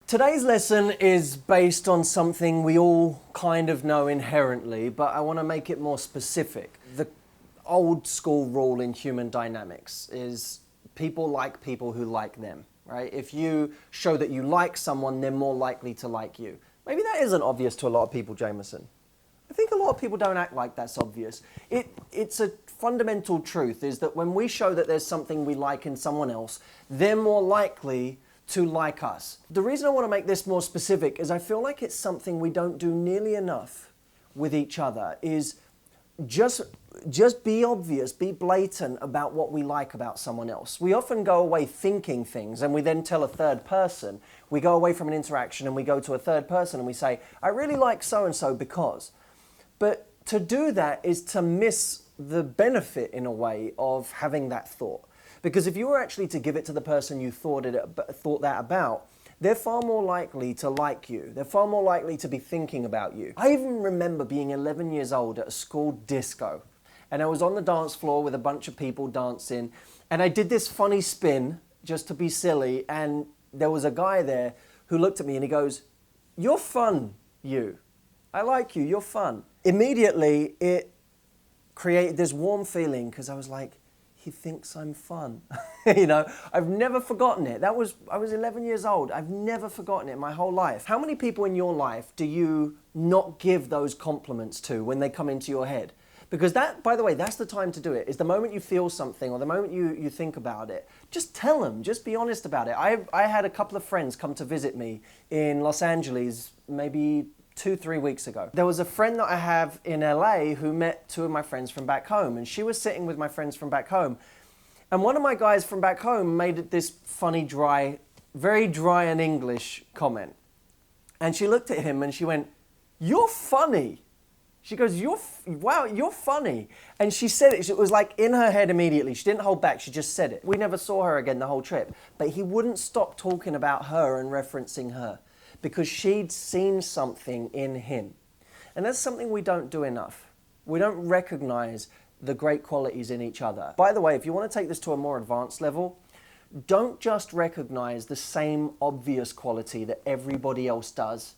Today's lesson is based on something we all kind of know inherently, but I want to make it more specific. The old school rule in human dynamics is people like people who like them, right? If you show that you like someone, they're more likely to like you. Maybe that isn't obvious to a lot of people, Jameson. I think a lot of people don't act like that's obvious. It's a fundamental truth, is that when we show that there's something we like in someone else, they're more likely to like us. The reason I want to make this more specific is I feel like it's something we don't do nearly enough with each other, is just be obvious, be blatant about what we like about someone else. We often go away thinking things and we then tell a third person. We go away from an interaction and we go to a third person and we say, I really like so-and-so because. But to do that is to miss the benefit, in a way, of having that thought. Because if you were actually to give it to the person you thought that about, they're far more likely to like you. They're far more likely to be thinking about you. I even remember being 11 years old at a school disco. And I was on the dance floor with a bunch of people dancing. And I did this funny spin just to be silly. And there was a guy there who looked at me and he goes, "You're fun, you. I like you, you're fun." Immediately, it created this warm feeling because I was like, he thinks I'm fun. You know, I've never forgotten it. I was 11 years old. I've never forgotten it my whole life. How many people in your life do you not give those compliments to when they come into your head? Because that, by the way, that's the time to do it, is the moment you feel something or the moment you think about it, just tell them, just be honest about it. I had a couple of friends come to visit me in Los Angeles maybe 2-3 weeks ago. There was a friend that I have in LA who met two of my friends from back home, and she was sitting with my friends from back home. And one of my guys from back home made this funny, very dry and English comment. And she looked at him and she went, "You're funny." She goes, "Wow, you're funny." And she said it was like in her head immediately. She didn't hold back, she just said it. We never saw her again the whole trip. But he wouldn't stop talking about her and referencing her, because she'd seen something in him. And that's something we don't do enough. We don't recognize the great qualities in each other. By the way, if you want to take this to a more advanced level, don't just recognize the same obvious quality that everybody else does.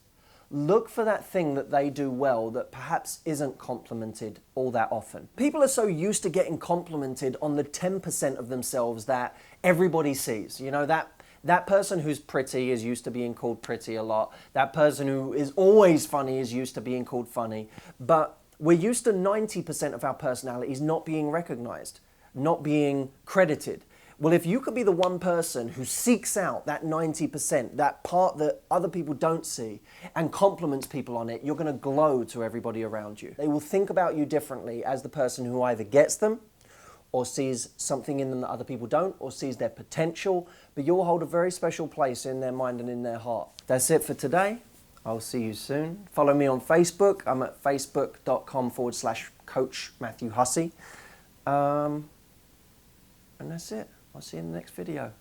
Look for that thing that they do well that perhaps isn't complimented all that often. People are so used to getting complimented on the 10% of themselves that everybody sees. You know, that person who's pretty is used to being called pretty a lot. That person who is always funny is used to being called funny. But we're used to 90% of our personalities not being recognized, not being credited. Well, if you could be the one person who seeks out that 90%, that part that other people don't see, and compliments people on it, you're going to glow to everybody around you. They will think about you differently as the person who either gets them, or sees something in them that other people don't, or sees their potential, but you'll hold a very special place in their mind and in their heart. That's it for today. I'll see you soon. Follow me on Facebook. I'm at facebook.com/Coach Matthew Hussey. And that's it. I'll see you in the next video.